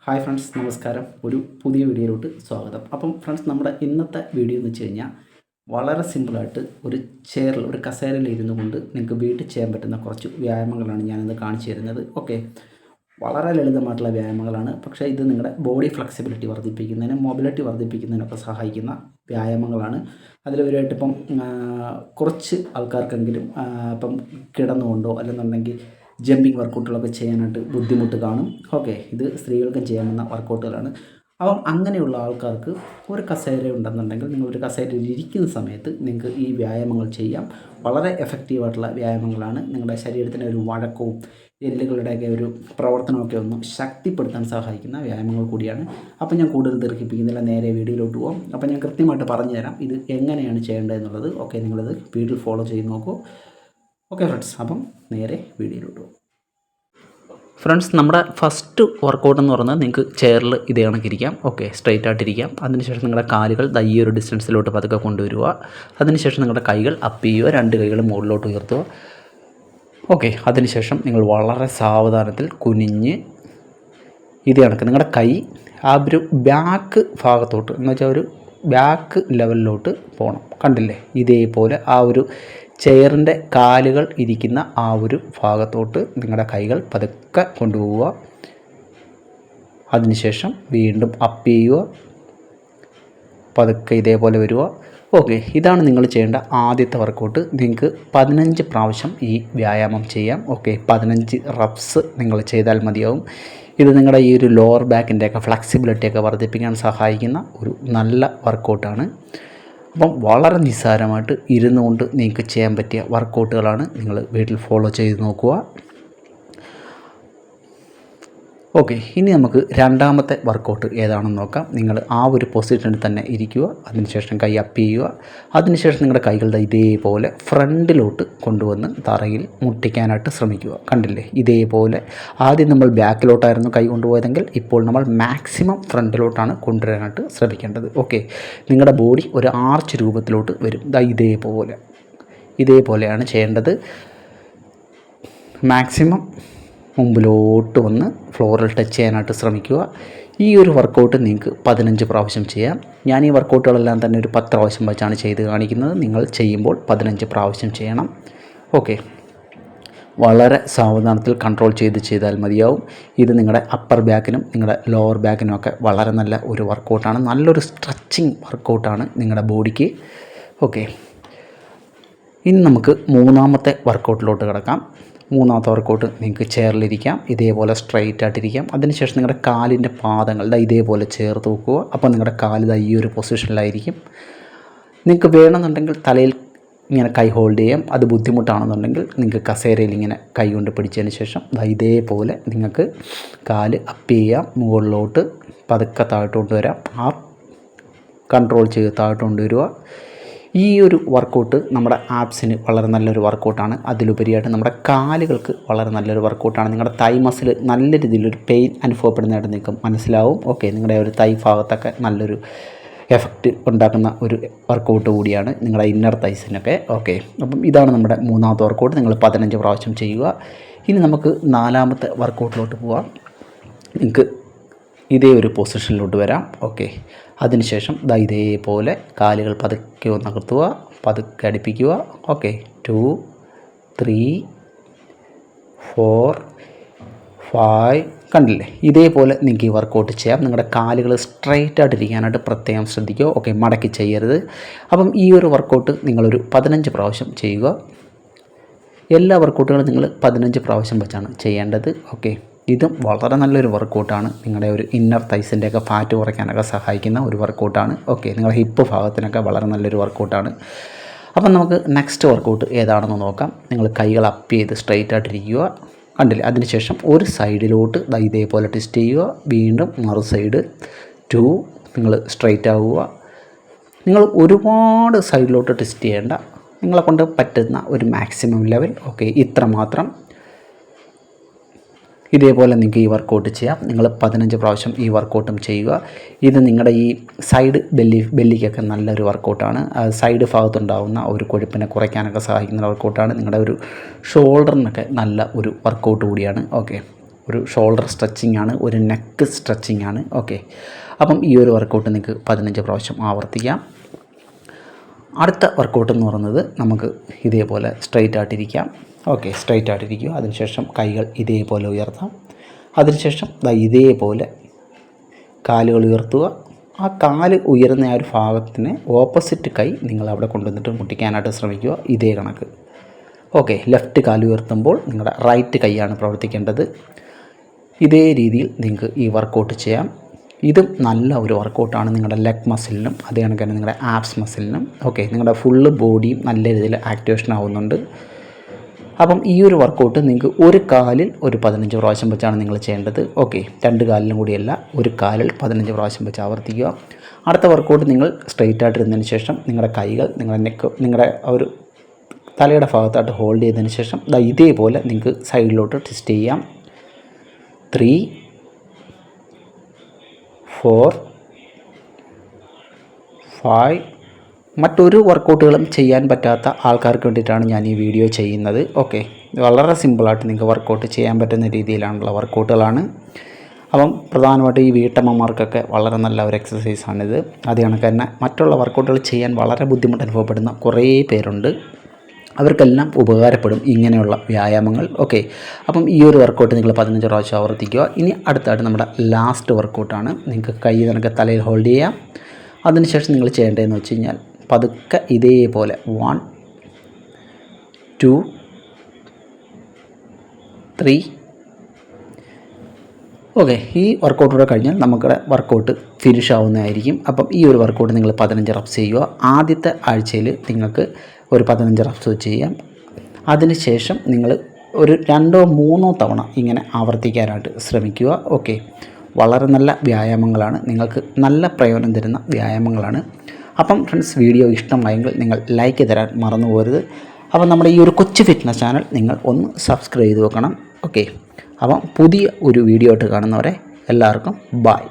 Hi friends, നമസ്കാരം. ഒരു പുതിയ വീഡിയോയിലോട്ട് സ്വാഗതം. അപ്പം ഫ്രണ്ട്സ്, നമ്മുടെ ഇന്നത്തെ വീഡിയോ എന്ന് വെച്ച് കഴിഞ്ഞാൽ വളരെ സിമ്പിളായിട്ട് ഒരു ചെയറിൽ ഒരു കസേരയിൽ ഇരുന്നു കൊണ്ട് നിങ്ങൾക്ക് വീട്ടിൽ ചെയ്യാൻ പറ്റുന്ന കുറച്ച് വ്യായാമങ്ങളാണ് ഞാനിന്ന് കാണിച്ചു തരുന്നത്. ഓക്കെ, വളരെ ലളിതമായിട്ടുള്ള വ്യായാമങ്ങളാണ്. പക്ഷേ ഇത് നിങ്ങളുടെ ബോഡി ഫ്ലെക്സിബിലിറ്റി വർദ്ധിപ്പിക്കുന്നതിനും മൊബിലിറ്റി വർദ്ധിപ്പിക്കുന്നതിനൊക്കെ സഹായിക്കുന്ന വ്യായാമങ്ങളാണ്. അതിലൊരുമായിട്ട് ഇപ്പം കുറച്ച് ആൾക്കാർക്കെങ്കിലും ഇപ്പം കിടന്നുകൊണ്ടോ അല്ലെന്നുണ്ടെങ്കിൽ ജമ്പിങ് വർക്കൗട്ടുകളൊക്കെ ചെയ്യാനായിട്ട് ബുദ്ധിമുട്ട് കാണും. ഓക്കെ, ഇത് സ്ത്രീകൾക്കും ചെയ്യാവുന്ന വർക്കൗട്ടുകളാണ്. അപ്പം അങ്ങനെയുള്ള ആൾക്കാർക്ക് ഒരു കസേര ഉണ്ടെന്നുണ്ടെങ്കിൽ നിങ്ങളൊരു കസേരയിൽ ഇരിക്കുന്ന സമയത്ത് നിങ്ങൾക്ക് ഈ വ്യായാമങ്ങൾ ചെയ്യാം. വളരെ എഫക്റ്റീവായിട്ടുള്ള വ്യായാമങ്ങളാണ്. നിങ്ങളുടെ ശരീരത്തിൻ്റെ ഒരു വഴക്കവും എല്ലുകളുടെയൊക്കെ ഒരു പ്രവർത്തനമൊക്കെ ഒന്ന് ശക്തിപ്പെടുത്താൻ സഹായിക്കുന്ന വ്യായാമങ്ങൾ കൂടിയാണ്. അപ്പം ഞാൻ കൂടുതൽ ദീർഘിപ്പിക്കുന്നില്ല, നേരെ വീഡിയോയിലോട്ട് പോകാം. അപ്പം ഞാൻ കൃത്യമായിട്ട് പറഞ്ഞു തരാം ഇത് എങ്ങനെയാണ് ചെയ്യേണ്ടതെന്നുള്ളത്. ഓക്കെ, നിങ്ങളിത് വീട്ടിൽ ഫോളോ ചെയ്ത് നോക്കൂ. ഓക്കെ ഫ്രണ്ട്സ്, അപ്പം നേരെ വീഡിയോയിലോട്ട് പോകും. ഫ്രണ്ട്സ്, നമ്മുടെ ഫസ്റ്റ് വർക്കൗട്ട് എന്ന് പറയുന്നത് നിങ്ങൾക്ക് ചെയറിൽ ഇതേ കണക്കിരിക്കാം. Okay, straight ആയിട്ടിരിക്കാം. അതിനുശേഷം നിങ്ങളുടെ കാലുകൾ ഈ ഒരു ഡിസ്റ്റൻസിലോട്ട് പതുക്കെ കൊണ്ടുവരിക. അതിനുശേഷം നിങ്ങളുടെ കൈകൾ അപ്പ് ചെയ്യുക, രണ്ട് കൈകൾ മുകളിലോട്ട് ഉയർത്തുക. ഓക്കെ, അതിനുശേഷം നിങ്ങൾ വളരെ സാവധാനത്തിൽ കുനിഞ്ഞ് ഇതേ കണക്ക് നിങ്ങളുടെ കൈ ആ ഒരു ബാക്ക് ഭാഗത്തോട്ട് എന്ന് വെച്ചാൽ ഒരു ബാക്ക് ലെവലിലോട്ട് പോകണം. കണ്ടില്ലേ, ഇതേപോലെ ആ ഒരു ചെയറിൻ്റെ കാലുകൾ ഇരിക്കുന്ന ആ ഒരു ഭാഗത്തോട്ട് നിങ്ങളുടെ കൈകൾ പതുക്കെ കൊണ്ടുപോവുക. അതിനുശേഷം വീണ്ടും അപ്പ് ചെയ്യുക, പതുക്കെ ഇതേപോലെ വരിക. ഓക്കെ, ഇതാണ് നിങ്ങൾ ചെയ്യേണ്ട ആദ്യത്തെ വർക്കൗട്ട്. നിങ്ങൾക്ക് 15 പ്രാവശ്യം ഈ വ്യായാമം ചെയ്യാം. ഓക്കെ, 15 റപ്സ് നിങ്ങൾ ചെയ്താൽ മതിയാവും. ഇത് നിങ്ങളുടെ ഈ ഒരു ലോവർ ബാക്കിൻ്റെയൊക്കെ ഫ്ലെക്സിബിലിറ്റിയൊക്കെ വർദ്ധിപ്പിക്കാൻ സഹായിക്കുന്ന ഒരു നല്ല വർക്കൗട്ടാണ്. അപ്പം വളരെ നിസ്സാരമായിട്ട് ഇരുന്നുകൊണ്ട് നിങ്ങൾക്ക് ചെയ്യാൻ പറ്റിയ വർക്കൗട്ടുകളാണ്. നിങ്ങൾ വീട്ടിൽ ഫോളോ ചെയ്ത് നോക്കുക. ഓക്കെ, ഇനി നമുക്ക് രണ്ടാമത്തെ വർക്കൗട്ട് ഏതാണെന്ന് നോക്കാം. നിങ്ങൾ ആ ഒരു പൊസിഷനിൽ തന്നെ ഇരിക്കുക. അതിനുശേഷം കൈ അപ്പ് ചെയ്യുക. അതിനുശേഷം നിങ്ങളുടെ കൈകൾ ഇതേപോലെ ഫ്രണ്ടിലോട്ട് കൊണ്ടുവന്ന് തറയിൽ മുട്ടിക്കാനായിട്ട് ശ്രമിക്കുക. കണ്ടില്ലേ, ഇതേപോലെ ആദ്യം നമ്മൾ ബാക്കിലോട്ടായിരുന്നു കൈ കൊണ്ടുപോയതെങ്കിൽ ഇപ്പോൾ നമ്മൾ മാക്സിമം ഫ്രണ്ടിലോട്ടാണ് കൊണ്ടുവരാനായിട്ട് ശ്രമിക്കേണ്ടത്. ഓക്കെ, നിങ്ങളുടെ ബോഡി ഒരു ആർച്ച് രൂപത്തിലോട്ട് വരും. ഇതേപോലെയാണ് ചെയ്യേണ്ടത്. മാക്സിമം മുമ്പിലോട്ട് വന്ന് ഫ്ലോറിൽ ടച്ച് ചെയ്യാനായിട്ട് ശ്രമിക്കുക. ഈ ഒരു വർക്കൗട്ട് നിങ്ങൾക്ക് 15 പ്രാവശ്യം ചെയ്യാം. ഞാൻ ഈ വർക്കൗട്ടുകളെല്ലാം തന്നെ ഒരു 10 പ്രാവശ്യം വെച്ചാണ് ചെയ്ത് കാണിക്കുന്നത്. നിങ്ങൾ ചെയ്യുമ്പോൾ 15 പ്രാവശ്യം ചെയ്യണം. ഓക്കെ, വളരെ സാവധാനത്തിൽ കൺട്രോൾ ചെയ്താൽ മതിയാവും. ഇത് നിങ്ങളുടെ അപ്പർ ബാക്കിനും നിങ്ങളുടെ ലോവർ ബാക്കിനും ഒക്കെ വളരെ നല്ല ഒരു വർക്കൗട്ടാണ്. നല്ലൊരു സ്ട്രെച്ചിങ് വർക്കൗട്ടാണ് നിങ്ങളുടെ ബോഡിക്ക്. ഓക്കെ, ഇനി നമുക്ക് മൂന്നാമത്തെ വർക്കൗട്ടിലോട്ട് കിടക്കാം. മൂന്നാമത്തെ വർക്കൗട്ട് നിങ്ങൾക്ക് ചെയറിലിരിക്കാം. ഇതേപോലെ സ്ട്രെയിറ്റ് ആയിട്ടിരിക്കാം. അതിനുശേഷം നിങ്ങളുടെ കാലിൻ്റെ പാദങ്ങൾ ഇതേപോലെ ചേർത്ത് വെക്കുക. അപ്പോൾ നിങ്ങളുടെ കാല് ഈ ഒരു പൊസിഷനിലായിരിക്കും. നിങ്ങൾക്ക് വേണമെന്നുണ്ടെങ്കിൽ തലയിൽ ഇങ്ങനെ കൈ ഹോൾഡ് ചെയ്യാം. അത് ബുദ്ധിമുട്ടാണെന്നുണ്ടെങ്കിൽ നിങ്ങൾക്ക് കസേരയിൽ ഇങ്ങനെ കൈ കൊണ്ട് പിടിച്ചതിന് ശേഷം ഇതേപോലെ നിങ്ങൾക്ക് കാല് അപ്പ് ചെയ്യാം. മുകളിലോട്ട് പതുക്കെ താഴോട്ട് വരാം. ആ കൺട്രോൾ ചെയ്ത് താഴോട്ട് കൊണ്ടുവരിക. ഈ ഒരു വർക്കൗട്ട് നമ്മുടെ ആപ്സിന് വളരെ നല്ലൊരു വർക്കൗട്ടാണ്. അതിലുപരിയായിട്ട് നമ്മുടെ കാലുകൾക്ക് വളരെ നല്ലൊരു വർക്കൗട്ടാണ്. നിങ്ങളുടെ തൈ മസിൽ നല്ല രീതിയിലൊരു പെയിൻ അനുഭവപ്പെടുന്നതായിട്ട് നിങ്ങൾക്ക് മനസ്സിലാവും. ഓക്കെ, നിങ്ങളുടെ ഒരു തൈ ഭാഗത്തൊക്കെ നല്ലൊരു എഫക്റ്റ് ഉണ്ടാക്കുന്ന ഒരു വർക്കൗട്ട് കൂടിയാണ് നിങ്ങളുടെ ഇന്നർ തൈസിനൊക്കെ. ഓക്കെ, അപ്പം ഇതാണ് നമ്മുടെ മൂന്നാമത്തെ വർക്കൗട്ട്. നിങ്ങൾ 15 പ്രാവശ്യം ചെയ്യുക. ഇനി നമുക്ക് നാലാമത്തെ വർക്കൗട്ടിലോട്ട് പോകാം. നിങ്ങൾക്ക് ഇതേ ഒരു പൊസിഷനിലോട്ട് വരാം. ഓക്കെ, അതിനുശേഷം ഇതേപോലെ കാലുകൾ പതുക്കെ ഒന്ന് അകർത്തുക, പതുക്കെ അടുപ്പിക്കുക. ഓക്കെ, 2 3 4 5 കണ്ടില്ലേ, ഇതേപോലെ നിങ്ങൾക്ക് ഈ വർക്കൗട്ട് ചെയ്യാം. നിങ്ങളുടെ കാലുകൾ സ്ട്രെയിറ്റ് ആയിട്ടിരിക്കാനായിട്ട് പ്രത്യേകം ശ്രദ്ധിക്കുക. ഓക്കെ, മടക്കി ചെയ്യരുത്. അപ്പം ഈ ഒരു വർക്കൗട്ട് നിങ്ങളൊരു 15 പ്രാവശ്യം ചെയ്യുക. എല്ലാ വർക്കൗട്ടുകളും നിങ്ങൾ 15 പ്രാവശ്യം വെച്ചാണ് ചെയ്യേണ്ടത്. ഓക്കെ, ഇതും വളരെ നല്ലൊരു വർക്കൗട്ടാണ്. നിങ്ങളുടെ ഒരു ഇന്നർ തൈസിൻ്റെയൊക്കെ ഫാറ്റ് കുറയ്ക്കാനൊക്കെ സഹായിക്കുന്ന ഒരു വർക്കൗട്ടാണ്. ഓക്കെ, നിങ്ങളുടെ ഹിപ്പ് ഭാഗത്തിനൊക്കെ വളരെ നല്ലൊരു വർക്കൗട്ടാണ്. അപ്പം നമുക്ക് നെക്സ്റ്റ് വർക്കൗട്ട് ഏതാണെന്ന് നോക്കാം. നിങ്ങൾ കൈകൾ അപ്പ് ചെയ്ത് സ്ട്രെയിറ്റ് ആയിട്ടിരിക്കുക. കണ്ടില്ലേ, അതിനുശേഷം ഒരു സൈഡിലോട്ട് ഇതേപോലെ ട്വിസ്റ്റ് ചെയ്യുക. വീണ്ടും മറു സൈഡ് 2 നിങ്ങൾ സ്ട്രെയിറ്റ് ആവുക. നിങ്ങൾ ഒരുപാട് സൈഡിലോട്ട് ട്വിസ്റ്റ് ചെയ്യേണ്ട. നിങ്ങളെ കൊണ്ട് പറ്റുന്ന ഒരു മാക്സിമം ലെവൽ. ഓക്കെ, ഇത്ര മാത്രം. ഇതേപോലെ നിങ്ങൾക്ക് ഈ വർക്കൗട്ട് ചെയ്യാം. നിങ്ങൾ 15 പ്രാവശ്യം ഈ വർക്കൗട്ടും ചെയ്യുക. ഇത് നിങ്ങളുടെ ഈ സൈഡ് ബെല്ലിക്കൊക്കെ നല്ലൊരു വർക്കൗട്ടാണ്. സൈഡ് ഭാഗത്തുണ്ടാകുന്ന ഒരു കൊഴുപ്പിനെ കുറയ്ക്കാനൊക്കെ സഹായിക്കുന്ന വർക്കൗട്ടാണ്. നിങ്ങളുടെ ഒരു ഷോൾഡറിനൊക്കെ നല്ല ഒരു വർക്കൗട്ട് കൂടിയാണ്. ഓക്കെ, ഒരു ഷോൾഡർ സ്ട്രെച്ചിങ് ആണ്, ഒരു നെക്ക് സ്ട്രെച്ചിങ് ആണ്. ഓക്കെ, അപ്പം ഈ ഒരു വർക്കൗട്ട് നിങ്ങൾക്ക് 15 പ്രാവശ്യം ആവർത്തിക്കാം. അടുത്ത വർക്കൗട്ട് എന്ന് പറയുന്നത് നമുക്ക് ഇതേപോലെ സ്ട്രെയിറ്റ് ആയിട്ടിരിക്കാം. ഓക്കെ, സ്ട്രെയിറ്റ് ആയിട്ടിരിക്കുക. അതിനുശേഷം കൈകൾ ഇതേപോലെ ഉയർത്താം. അതിനുശേഷം ഇതേപോലെ കാലുകൾ ഉയർത്തുക. ആ കാല് ഉയരുന്ന ആ ഒരു ഭാഗത്തിന് ഓപ്പോസിറ്റ് കൈ നിങ്ങൾ അവിടെ കൊണ്ടുവന്നിട്ട് മുട്ടിക്കാനായിട്ട് ശ്രമിക്കുക. ഇതേ കണക്ക്. ഓക്കെ, ലെഫ്റ്റ് കാല് ഉയർത്തുമ്പോൾ നിങ്ങളുടെ റൈറ്റ് കൈയാണ് പ്രവർത്തിക്കേണ്ടത്. ഇതേ രീതിയിൽ നിങ്ങൾക്ക് ഈ വർക്കൗട്ട് ചെയ്യാം. ഇതും നല്ല ഒരു വർക്കൗട്ടാണ് നിങ്ങളുടെ ലെഗ് മസിലിനും അതേ കണക്ക് തന്നെ നിങ്ങളുടെ ആബ്സ് മസിലിനും. ഓക്കെ, നിങ്ങളുടെ ഫുള്ള് ബോഡിയും നല്ല രീതിയിൽ ആക്ടിവേഷൻ ആവുന്നുണ്ട്. അപ്പം ഈ ഒരു വർക്കൗട്ട് നിങ്ങൾക്ക് ഒരു കാലിൽ ഒരു 15 പ്രാവശ്യം വെച്ചാണ് നിങ്ങൾ ചെയ്യേണ്ടത്. ഓക്കെ, 2 കാലിലും കൂടിയല്ല, ഒരു കാലിൽ 15 പ്രാവശ്യം വെച്ച് ആവർത്തിക്കുക. അടുത്ത വർക്കൗട്ട് നിങ്ങൾ സ്ട്രെയിറ്റ് ആയിട്ടിരുന്നതിന് ശേഷം നിങ്ങളുടെ കൈകൾ നിങ്ങളുടെ നെക്ക് നിങ്ങളുടെ ഒരു തലയുടെ ഭാഗത്തായിട്ട് ഹോൾഡ് ചെയ്തതിന് ശേഷം ഇതേപോലെ നിങ്ങൾക്ക് സൈഡിലോട്ട് ട്വിസ്റ്റ് ചെയ്യാം. 3, 4, 5. മറ്റൊരു വർക്കൗട്ടുകളും ചെയ്യാൻ പറ്റാത്ത ആൾക്കാർക്ക് വേണ്ടിയിട്ടാണ് ഞാൻ ഈ വീഡിയോ ചെയ്യുന്നത്. ഓക്കെ, വളരെ സിമ്പിളായിട്ട് നിങ്ങൾക്ക് വർക്കൗട്ട് ചെയ്യാൻ പറ്റുന്ന രീതിയിലാണുള്ള വർക്കൗട്ടുകളാണ്. അപ്പം പ്രധാനമായിട്ടും ഈ വീട്ടമ്മമാർക്കൊക്കെ വളരെ നല്ല ഒരു എക്സസൈസാണിത്. അത് കണക്ക് തന്നെ മറ്റുള്ള വർക്കൗട്ടുകൾ ചെയ്യാൻ വളരെ ബുദ്ധിമുട്ട് അനുഭവപ്പെടുന്ന കുറേ പേരുണ്ട്. അവർക്കെല്ലാം ഉപകാരപ്പെടും ഇങ്ങനെയുള്ള വ്യായാമങ്ങൾ. ഓക്കെ, അപ്പം ഈ ഒരു വർക്കൗട്ട് നിങ്ങൾ 15 പ്രാവശ്യം ആവർത്തിക്കുക. ഇനി അടുത്തായിട്ട് നമ്മുടെ ലാസ്റ്റ് വർക്കൗട്ടാണ്. നിങ്ങൾക്ക് കൈ നിനക്ക് തലയിൽ ഹോൾഡ് ചെയ്യാം. അതിനുശേഷം നിങ്ങൾ ചെയ്യേണ്ടതെന്ന് വെച്ച് കഴിഞ്ഞാൽ പതുക്കെ ഇതേപോലെ 1, 2, 3. ഓക്കെ, ഈ വർക്കൗട്ടൂടെ കഴിഞ്ഞാൽ നമുക്കിവിടെ വർക്കൗട്ട് ഫിനിഷ് ആവുന്നതായിരിക്കും. അപ്പം ഈ ഒരു വർക്കൗട്ട് നിങ്ങൾ 15 റെപ്സ് ചെയ്യുക. ആദ്യത്തെ ആഴ്ചയിൽ നിങ്ങൾക്ക് ഒരു 15 റെപ്സ് ചെയ്യാം. അതിനുശേഷം നിങ്ങൾ ഒരു 2 or 3 തവണ ഇങ്ങനെ ആവർത്തിക്കാനായിട്ട് ശ്രമിക്കുക. ഓക്കെ, വളരെ നല്ല വ്യായാമങ്ങളാണ്, നിങ്ങൾക്ക് നല്ല പ്രയോജനം തരുന്ന വ്യായാമങ്ങളാണ്. അപ്പം ഫ്രണ്ട്സ്, വീഡിയോ ഇഷ്ടമായെങ്കിൽ നിങ്ങൾ ലൈക്ക് തരാൻ മറന്നു പോകരുത്. അപ്പം നമ്മുടെ ഈ ഒരു കൊച്ചു ഫിറ്റ്നസ് ചാനൽ നിങ്ങൾ ഒന്ന് സബ്സ്ക്രൈബ് ചെയ്ത് വെക്കണം. ഓക്കെ, അപ്പം പുതിയ ഒരു വീഡിയോ ആയിട്ട് കാണുന്നവരെ എല്ലാവർക്കും ബൈ.